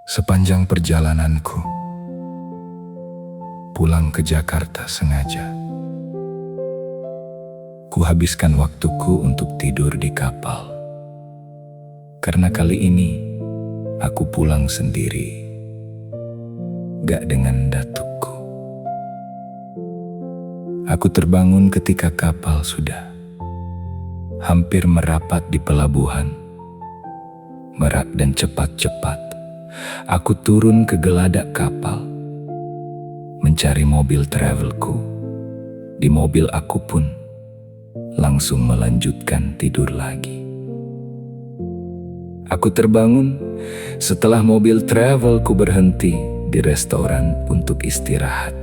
Sepanjang perjalananku, pulang ke Jakarta sengaja. Kuhabiskan waktuku untuk tidur di kapal. Karena kali ini, aku pulang sendiri. Gak dengan datukku. Aku terbangun ketika kapal sudah hampir merapat di pelabuhan. Merak dan cepat-cepat aku turun ke geladak kapal, mencari mobil travelku. Di mobil aku pun langsung melanjutkan tidur lagi. Aku terbangun setelah mobil travelku berhenti di restoran untuk istirahat.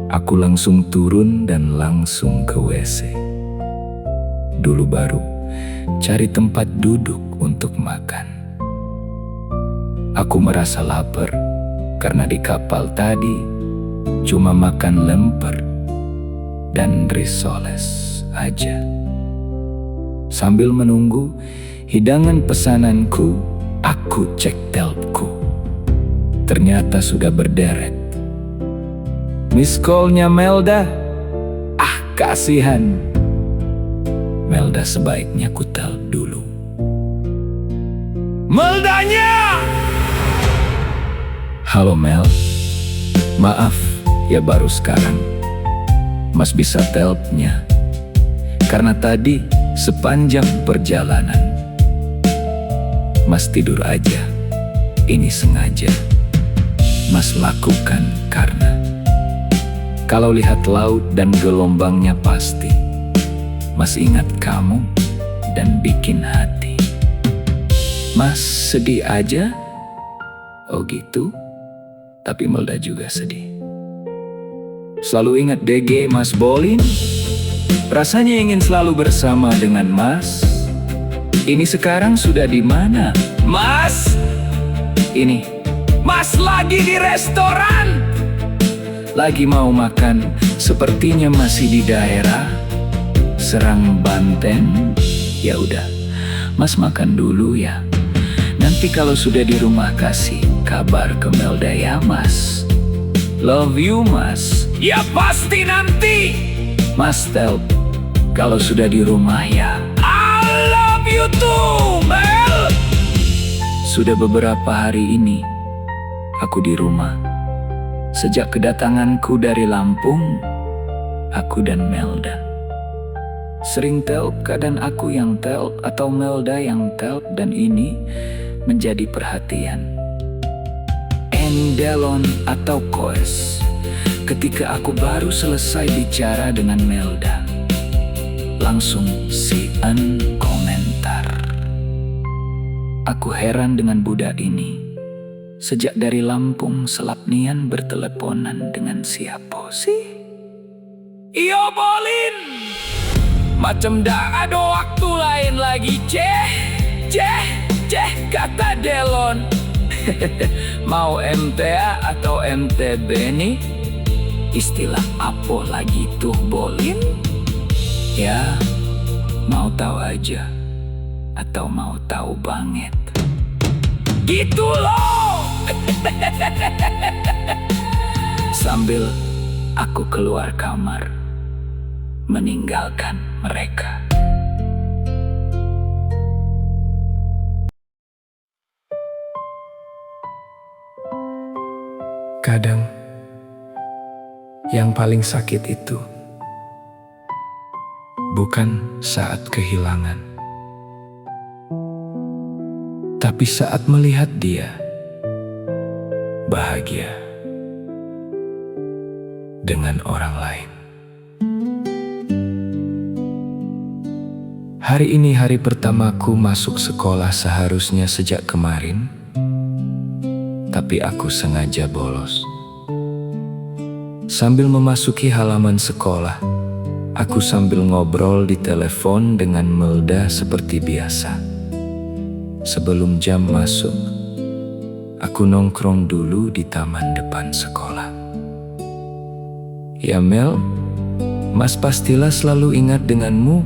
Aku langsung turun dan langsung ke WC. Dulu baru cari tempat duduk untuk makan. Aku merasa lapar karena di kapal tadi cuma makan lemper dan risoles aja. Sambil menunggu hidangan pesananku, aku cek telpku. Ternyata sudah berderet. Miss call-nya Melda. Kasihan. Melda sebaiknya ku telp dulu. Meldanya! Halo Mel, maaf ya baru sekarang Mas bisa telpnya. Karena tadi sepanjang perjalanan Mas tidur aja. Ini sengaja Mas lakukan karena kalau lihat laut dan gelombangnya pasti Mas ingat kamu dan bikin hati Mas sedih aja. Oh gitu? Tapi Melda juga sedih. Selalu ingat DG Mas Bolin. Rasanya ingin selalu bersama dengan Mas. Ini sekarang sudah di mana? Mas! Ini Mas lagi di restoran. Lagi mau makan. Sepertinya masih di daerah Serang, Banten. Ya udah, Mas makan dulu ya. Nanti kalau sudah di rumah kasih kabar ke Melda ya Mas. Love you Mas. Ya pasti nanti. Mas telp kalau sudah di rumah ya. I love you too Mel. Sudah beberapa hari ini aku di rumah. Sejak kedatanganku dari Lampung, aku dan Melda sering telp, kadang aku yang telp atau Melda yang telp, dan ini menjadi perhatian endelon atau koes ketika aku baru selesai bicara dengan Melda. Langsung si komentar. Aku heran dengan budak ini. Sejak dari Lampung selapnian berteleponan dengan siapa sih? Iyo Bolin. Macam dah ada waktu lain lagi. Kata Delon. Mau MTA atau MTB nih? Istilah apa lagi tuh Bolin? Ya, mau tahu aja atau mau tahu banget? Gitu loh. Sambil aku keluar kamar meninggalkan mereka. Kadang yang paling sakit itu bukan saat kehilangan, tapi saat melihat dia bahagia dengan orang lain. Hari ini hari pertamaku masuk sekolah, seharusnya sejak kemarin, tapi aku sengaja bolos. Sambil memasuki halaman sekolah, aku sambil ngobrol di telepon dengan Melda seperti biasa. Sebelum jam masuk, aku nongkrong dulu di taman depan sekolah. Ya Mel, Mas pastilah selalu ingat denganmu.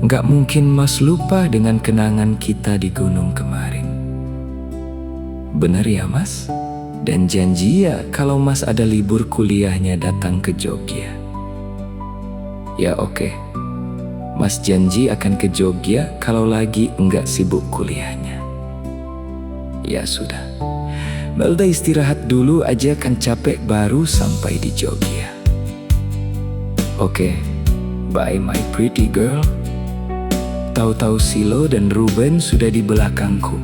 Nggak mungkin Mas lupa dengan kenangan kita di gunung kemarin. Bener ya Mas? Dan janji ya kalau Mas ada libur kuliahnya datang ke Jogja. Ya oke. Mas janji akan ke Jogja kalau lagi enggak sibuk kuliahnya. Ya sudah. Melda istirahat dulu aja kan capek baru sampai di Jogja. Oke. Bye my pretty girl. Tahu-tahu Silo dan Ruben sudah di belakangku.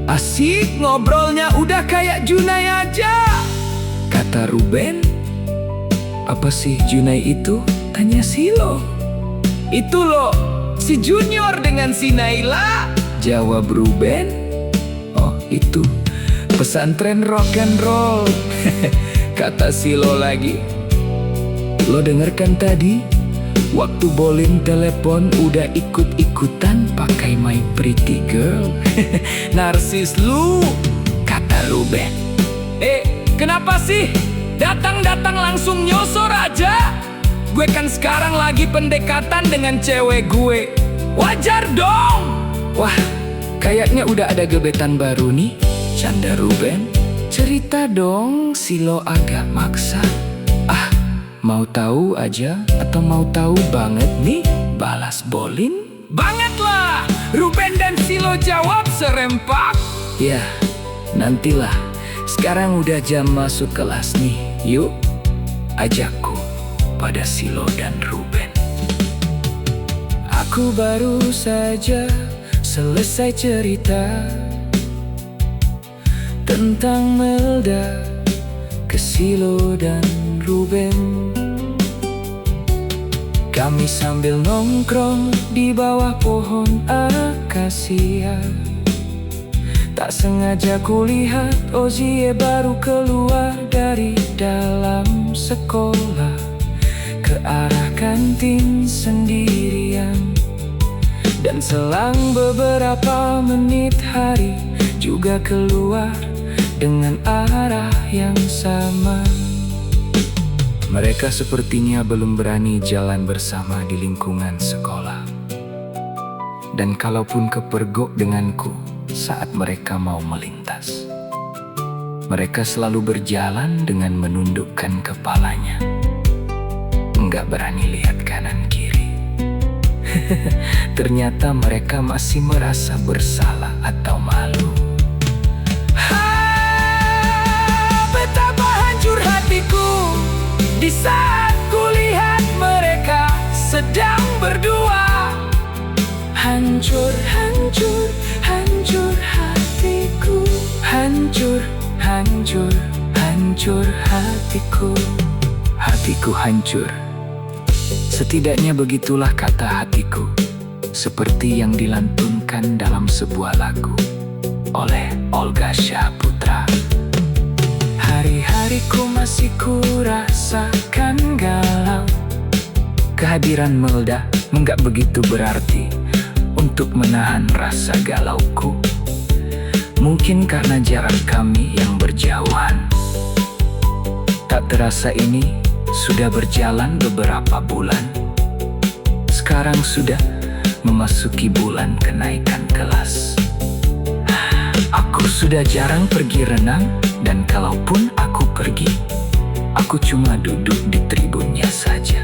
Asik ngobrolnya udah kayak Junai aja, kata Ruben. Apa sih Junai itu? Tanya Silo. Itu loh, si Junior dengan si Naila, jawab Ruben. Oh itu, pesantren rock and roll, kata Silo lagi. Lo denger kan tadi? Waktu bowling telepon udah ikut-ikutan pakai my pretty girl. Narsis lu, kata Ruben. Kenapa sih? Datang-datang langsung nyosor aja. Gue kan sekarang lagi pendekatan dengan cewek gue. Wajar dong. Wah, kayaknya udah ada gebetan baru nih, canda Ruben. Cerita dong, Silo agak maksa. Mau tahu aja atau mau tahu banget nih? Balas Bolin? Banget lah! Ruben dan Silo jawab serempak. Ya, nantilah. Sekarang udah jam masuk kelas nih. Yuk, ajakku pada Silo dan Ruben. Aku baru saja selesai cerita tentang Melda ke Silo dan Ruben. Kami sambil nongkrong di bawah pohon akasia. Tak sengaja kulihat Ozie baru keluar dari dalam sekolah, ke arah kantin sendirian. Dan selang beberapa menit Hari juga keluar dengan arah yang sama. Mereka sepertinya belum berani jalan bersama di lingkungan sekolah. Dan kalaupun kepergok denganku saat mereka mau melintas, mereka selalu berjalan dengan menundukkan kepalanya, enggak berani lihat kanan kiri. Ternyata mereka masih merasa bersalah atau malu. Betapa hancur hatiku di saat kulihat mereka sedang berdua. Hancur, hancur, hancur hatiku. Hancur, hancur, hancur hatiku. Hatiku hancur. Setidaknya begitulah kata hatiku, seperti yang dilantunkan dalam sebuah lagu oleh Olga Syahputra. Hari-hariku masih kurasakan galau. Kehadiran Melda enggak begitu berarti untuk menahan rasa galauku. Mungkin karena jarak kami yang berjauhan. Tak terasa ini sudah berjalan beberapa bulan. Sekarang sudah memasuki bulan kenaikan kelas. Aku sudah jarang pergi renang. Dan kalaupun aku pergi, aku cuma duduk di tribunnya saja.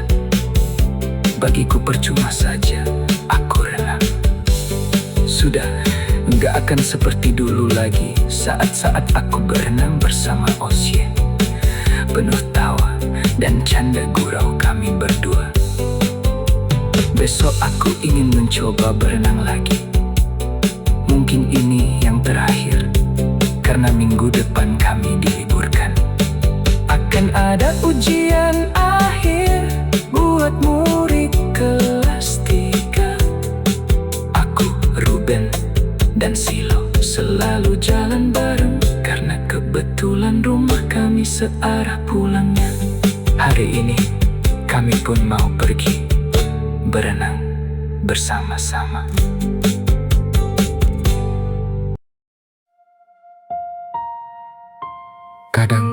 Bagiku percuma saja aku renang. Sudah enggak akan seperti dulu lagi saat-saat aku berenang bersama Ozie. Penuh tawa dan canda gurau kami berdua. Besok aku ingin mencoba berenang lagi. Mungkin ini yang terakhir, karena minggu depan kami diliburkan. Akan ada ujian akhir buat murid kelas 3. Aku, Ruben, dan Silo selalu jalan bareng, karena kebetulan rumah kami searah pulangnya. Hari ini kami pun mau pergi berenang bersama-sama. Kadang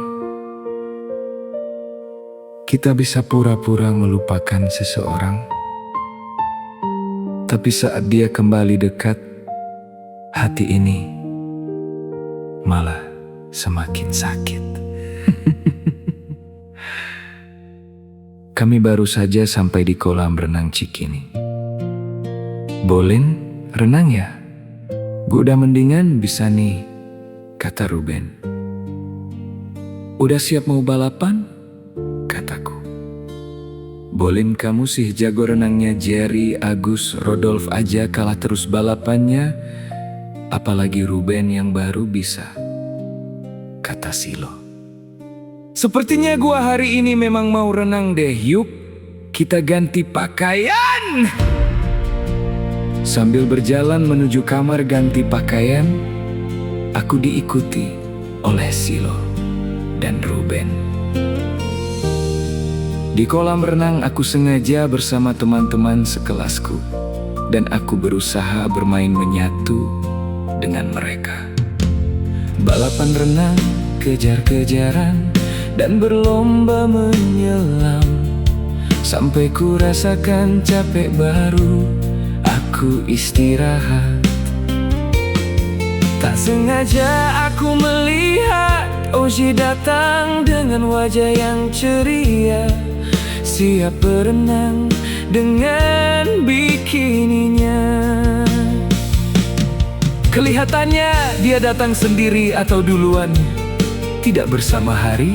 kita bisa pura-pura melupakan seseorang, tapi saat dia kembali dekat, hati ini malah semakin sakit. Kami baru saja sampai di kolam renang Cikini. "Bolin, renang ya? Gue udah mendingan bisa nih," kata Ruben. "Udah siap mau balapan?" kataku. "Bolin, kamu sih jago renangnya. Jerry, Agus, Rodolf aja kalah terus balapannya. Apalagi Ruben yang baru bisa," kata Silo. "Sepertinya gua hari ini memang mau renang deh. Yuk, kita ganti pakaian." Sambil berjalan menuju kamar ganti pakaian, aku diikuti oleh Silo dan Ruben. Di kolam renang aku sengaja bersama teman-teman sekelasku, dan aku berusaha bermain menyatu dengan mereka. Balapan renang, kejar-kejaran, dan berlomba menyelam. Sampai ku rasakan capek baru aku istirahat. Tak sengaja aku melihat Oji datang dengan wajah yang ceria, siap berenang dengan bikininya. Kelihatannya dia datang sendiri atau duluan, tidak bersama Hari.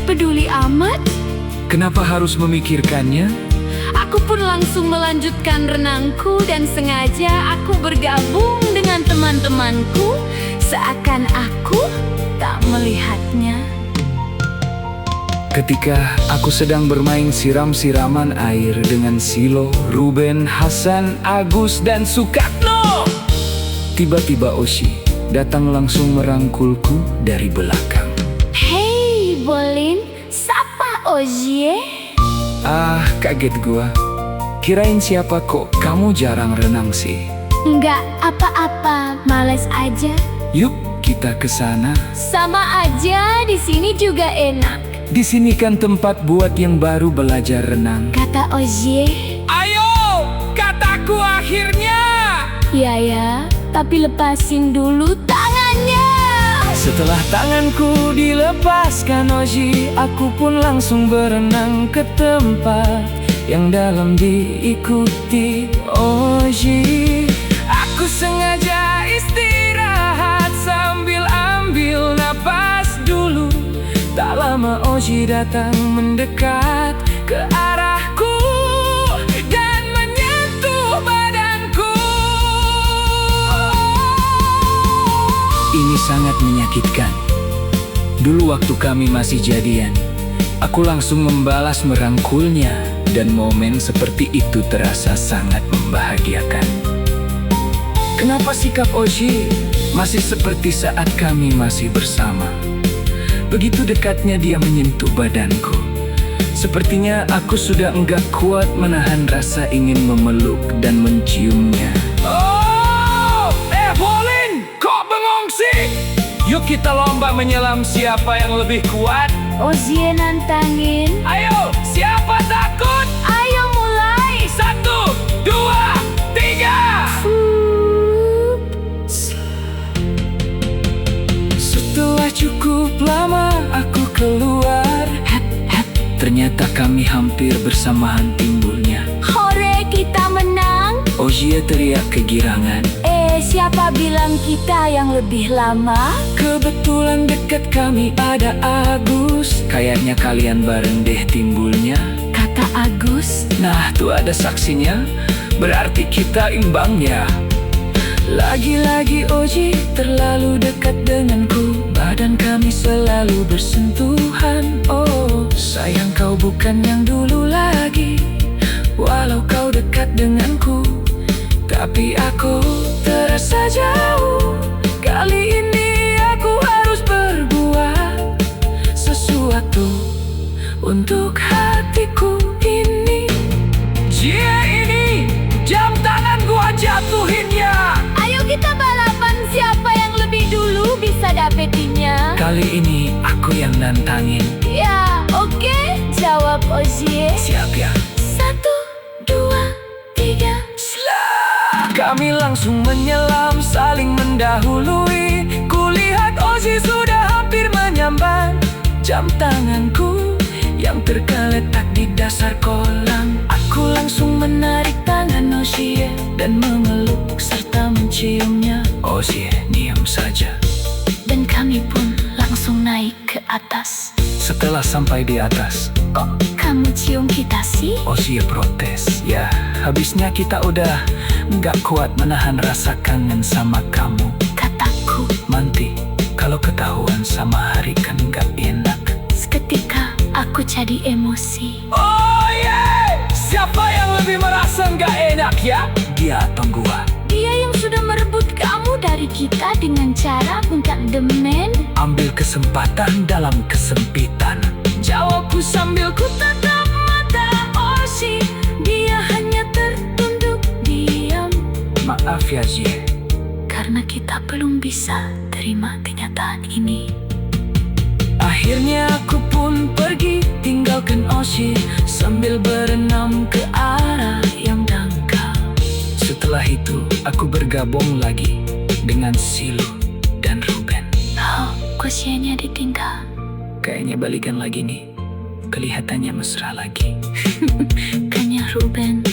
Peduli amat. Kenapa harus memikirkannya? Aku pun langsung melanjutkan renangku dan sengaja aku bergabung dengan teman-temanku, seakan aku tak melihatnya. Ketika aku sedang bermain siram-siraman air dengan Silo, Ruben, Hasan, Agus, dan Sukatno, tiba-tiba Oshi datang langsung merangkulku dari belakang. Hei, Bolin, sapa Oji? Kaget gua. Kirain siapa kok, kamu jarang renang sih. Enggak apa-apa, males aja. Yuk, kita ke sana. Sama aja, di sini juga enak. Di sini kan tempat buat yang baru belajar renang, Kata Oji. Ayo, kataku akhirnya. Ya, tapi lepasin dulu tangannya. Setelah tanganku dilepaskan Oji, aku pun langsung berenang ke tempat yang dalam diikuti Oji. Aku sengaja istirahat sambil ambil napas dulu. Tak lama Oji datang mendekat ke arahku dan menyentuh badanku. Ini sangat menyakitkan. Dulu waktu kami masih jadian, aku langsung membalas merangkulnya, dan momen seperti itu terasa sangat membahagiakan. Kenapa sikap Oji masih seperti saat kami masih bersama? Begitu dekatnya dia menyentuh badanku. Sepertinya aku sudah enggak kuat menahan rasa ingin memeluk dan menciumnya. Bolin, kok bengong sih? Yuk kita lomba menyelam siapa yang lebih kuat. Oji nantangin. Ayo, siapa takut? Ayo mulai. 1, 2, 3. Setelah cukup lama aku keluar. Ternyata kami hampir bersamaan timbulnya. Hore, kita menang. Oji teriak kegirangan. Siapa bilang kita yang lebih lama? Kebetulan dekat kami ada Agus. Kayaknya kalian bareng deh timbulnya, Kata Agus. Nah, tuh ada saksinya. Berarti kita imbang ya. Lagi-lagi Oji terlalu dekat denganku. Badan kami selalu bersentuhan. Oh, sayang kau bukan yang dulu lagi. Walau kau dekat denganku, tapi aku terasa jauh. Kali ini aku harus berbuat sesuatu untuk hatiku ini. Ini jam tangan gua jatuhinnya. Ayo kita balapan siapa yang lebih dulu bisa dapetinnya. Kali ini aku yang nantangin. Ya, oke. Jawab Oji. Siap ya? 1, 2, 3. Kami langsung menyelam, saling mendahului. Kulihat Oshi sudah hampir menyambar jam tanganku yang tergeletak di dasar kolam. Aku langsung menarik tangan Oshie dan memeluk serta menciumnya. Oshie diam saja. Dan kami pun langsung naik ke atas. Setelah sampai di atas, Kok kamu cium kita sih? Oshie protes. Ya, habisnya kita udah nggak kuat menahan rasa kangen sama kamu. Kataku. Manti, kalau ketahuan sama Hari kan nggak enak. Seketika aku jadi emosi. Oh yeah! Siapa yang lebih merasa nggak enak ya? Dia atau gua? Dia yang sudah merebut kamu dari kita dengan cara nggak demen. Ambil kesempatan dalam kesempitan, jawabku sambil ku tatap mata Oshi. Dia hanya tertunduk diam. Maaf ya Jie, Karena kita belum bisa terima kenyataan ini. akhirnya aku pun pergi tinggalkan Oshi sambil berenang ke arah yang dangkal. Setelah itu aku bergabung lagi dengan Silo dan Ruben. Oh, Kosianya ditinggal. Kayaknya balikan lagi nih, kelihatannya mesra lagi. Kayaknya Ruben.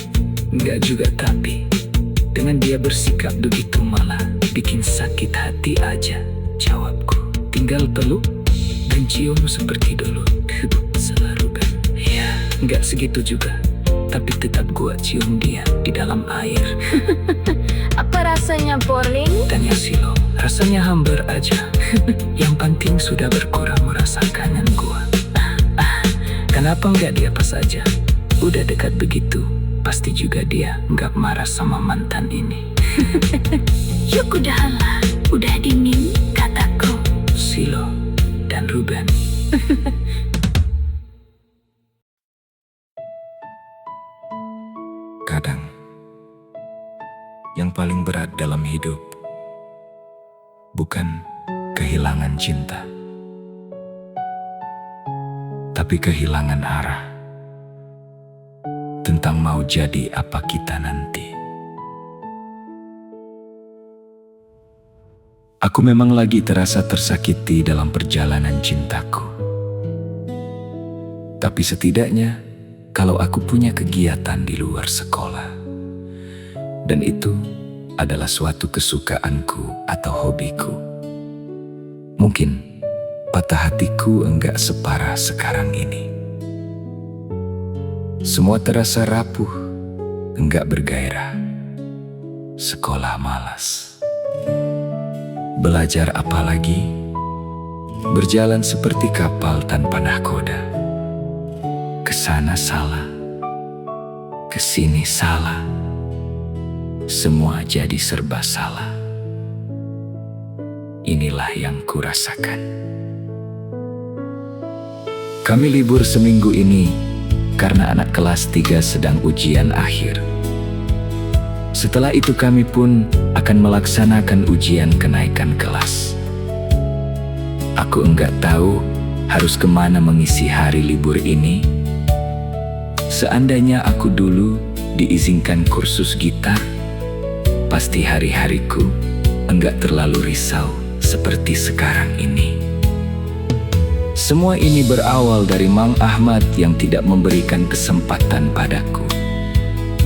Enggak juga, tapi dengan dia bersikap begitu malah bikin sakit hati aja. Jawabku, tinggal peluk dan cium seperti dulu. Salah Ruben. Ya, enggak segitu juga, tapi tetap gua cium dia di dalam air. Apa rasanya, Borling? Tanya Silo, rasanya hambar aja. Yang penting sudah berkurang merasa kangen gua. Kenapa enggak dia pas aja? Udah dekat begitu, pasti juga dia enggak marah sama mantan ini. Yuk udahlah, udah dingin, kataku. Silo dan Ruben. Kadang yang paling berat dalam hidup bukan kehilangan cinta, tapi kehilangan arah tentang mau jadi apa kita nanti. Aku memang lagi terasa tersakiti dalam perjalanan cintaku. Tapi setidaknya kalau aku punya kegiatan di luar sekolah, dan itu adalah suatu kesukaanku atau hobiku, mungkin patah hatiku enggak separah sekarang ini. Semua terasa rapuh, enggak bergairah. Sekolah malas. Belajar apalagi? Berjalan seperti kapal tanpa nahkoda. Kesana salah, kesini salah. Semua jadi serba salah. Inilah yang kurasakan. Kami libur seminggu ini karena anak kelas 3 sedang ujian akhir. Setelah itu kami pun akan melaksanakan ujian kenaikan kelas. Aku enggak tahu harus kemana mengisi hari libur ini. Seandainya aku dulu diizinkan kursus gitar, pasti hari-hariku enggak terlalu risau seperti sekarang ini. Semua ini berawal dari Mang Ahmad yang tidak memberikan kesempatan padaku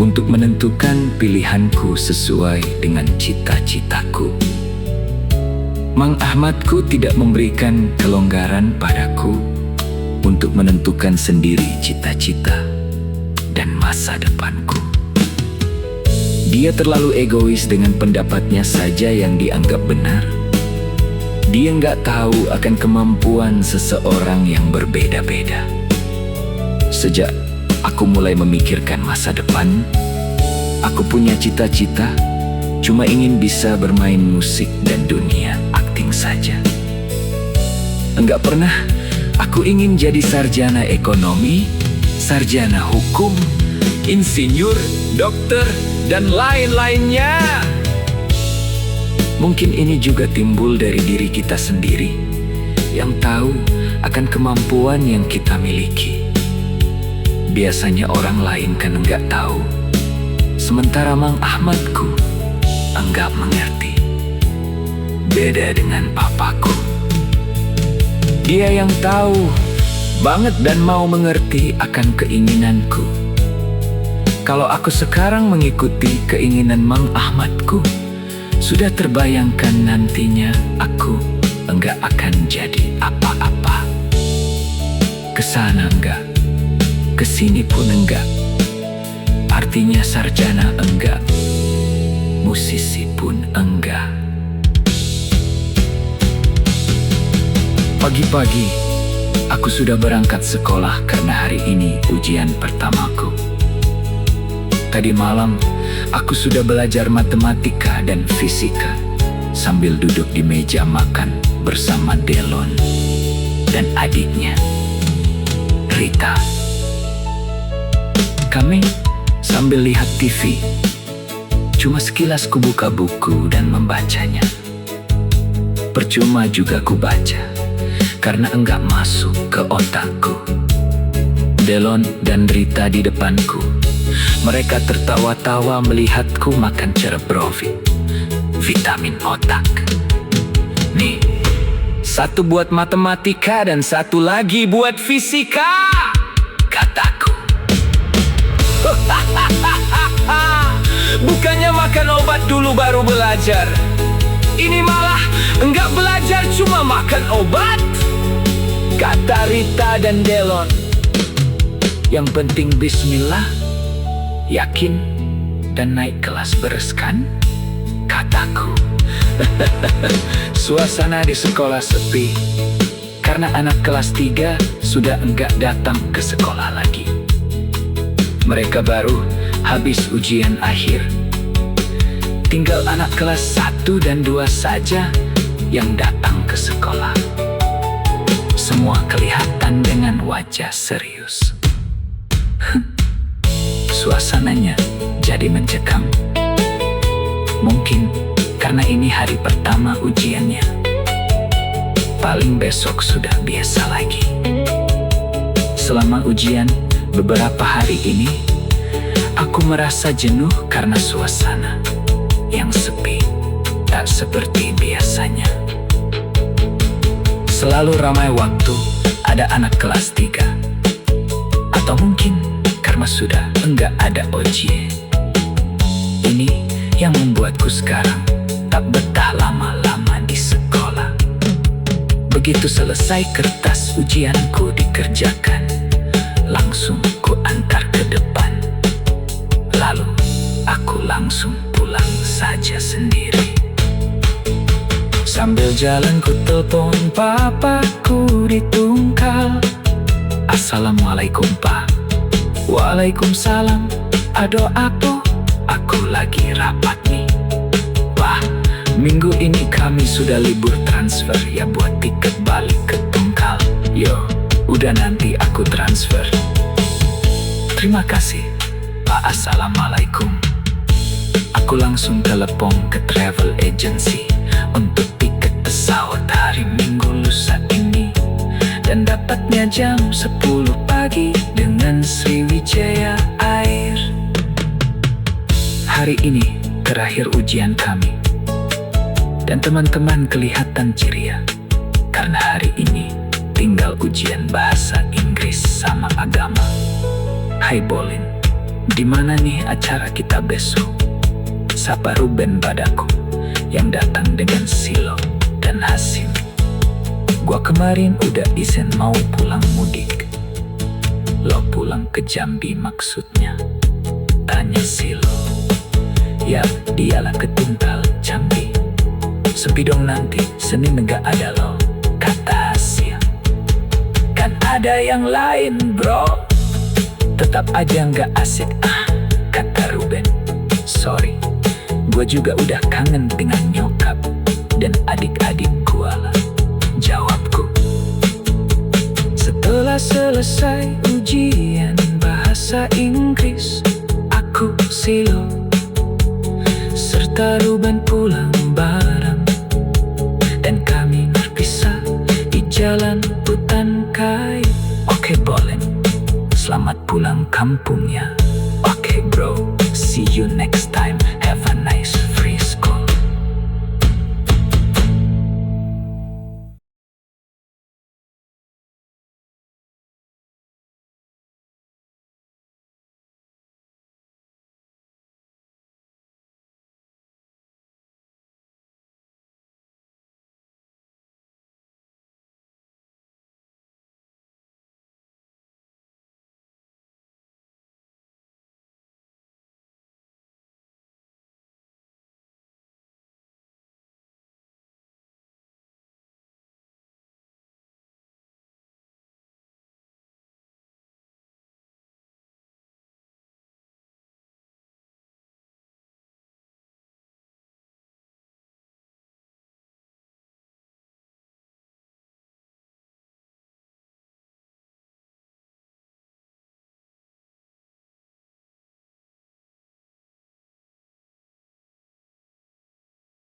untuk menentukan pilihanku sesuai dengan cita-citaku. Mang Ahmadku tidak memberikan kelonggaran padaku untuk menentukan sendiri cita-cita dan masa depanku. Dia terlalu egois dengan pendapatnya saja yang dianggap benar. Dia nggak tahu akan kemampuan seseorang yang berbeda-beda. Sejak aku mulai memikirkan masa depan, aku punya cita-cita, cuma ingin bisa bermain musik dan dunia akting saja. Enggak pernah aku ingin jadi sarjana ekonomi, sarjana hukum, insinyur, dokter, dan lain-lainnya. Mungkin ini juga timbul dari diri kita sendiri yang tahu akan kemampuan yang kita miliki. Biasanya orang lain kan enggak tahu, sementara Mang Ahmadku enggak mengerti. Beda dengan papaku, Dia yang tahu banget dan mau mengerti akan keinginanku. Kalau aku sekarang mengikuti keinginan Mang Ahmadku, sudah terbayangkan nantinya aku enggak akan jadi apa-apa. Kesana enggak, kesini pun enggak. Artinya sarjana enggak, musisi pun enggak. Pagi-pagi, aku sudah berangkat sekolah karena hari ini ujian pertamaku. Tadi malam, aku sudah belajar matematika dan fisika sambil duduk di meja makan bersama Delon dan adiknya, Rita. Kami sambil lihat TV. Cuma sekilas ku buka buku dan membacanya. Percuma juga ku baca, karena enggak masuk ke otakku. Delon dan Rita di depanku. Mereka tertawa-tawa melihatku makan cerebrovi, vitamin otak. Nih, satu buat matematika dan satu lagi buat fisika, kataku. Bukannya makan obat dulu baru belajar. Ini malah enggak belajar, cuma makan obat, kata Rita dan Delon. Yang penting bismillah, yakin, dan naik kelas bereskan, kataku. Suasana di sekolah sepi, karena anak kelas 3 sudah enggak datang ke sekolah lagi. Mereka baru habis ujian akhir. Tinggal anak kelas 1 dan 2 saja yang datang ke sekolah. Semua kelihatan dengan wajah serius. Suasananya jadi mencekam. Mungkin karena ini hari pertama ujiannya. Paling besok sudah biasa lagi. Selama ujian beberapa hari ini, aku merasa jenuh karena suasana yang sepi, tak seperti biasanya. Selalu ramai waktu ada anak kelas 3. Atau mungkin karena sudah enggak ada ujian. Ini yang membuatku sekarang tak betah lama-lama di sekolah. Begitu selesai kertas ujianku dikerjakan, langsung ku antar ke depan. Lalu aku langsung pulang saja sendiri. Sambil jalan ku telepon papaku di tungkal. Assalamualaikum Pak. Waalaikumsalam. Ado aku lagi rapat nih. Pak, minggu ini kami sudah libur transfer ya buat tiket balik ke Tungkal. Yo, udah nanti aku transfer. Terima kasih Pak. Assalamualaikum. Aku langsung telepon ke travel agency untuk tiket pesawat hari Minggu lusa ini, dan dapatnya jam 10 pagi dengan Sriwijaya Air. Hari ini terakhir ujian kami, dan teman-teman kelihatan ceria karena hari ini tinggal ujian bahasa Inggris sama agama. Hai Bolin, di mana nih acara kita besok? Sapa Ruben padaku yang datang dengan Silo dan Hasim. Gua kemarin udah izin mau pulang mudik. Lo pulang ke Jambi maksudnya? Tanya Silo. Ya, dialah ke Tungkal, Jambi. Sepi dong nanti, Senin enggak ada lo, kata Hasim. Kan ada yang lain bro. Tetap aja enggak asik kata Ruben. Sorry, gua juga udah kangen dengan nyokap dan adik-adik gua lah, jawabku. Setelah selesai ujian bahasa Inggris, aku, Silo, serta Ruben pulang bareng, dan kami berpisah di jalan hutan kayu. Oke Bolin, selamat pulang kampung ya.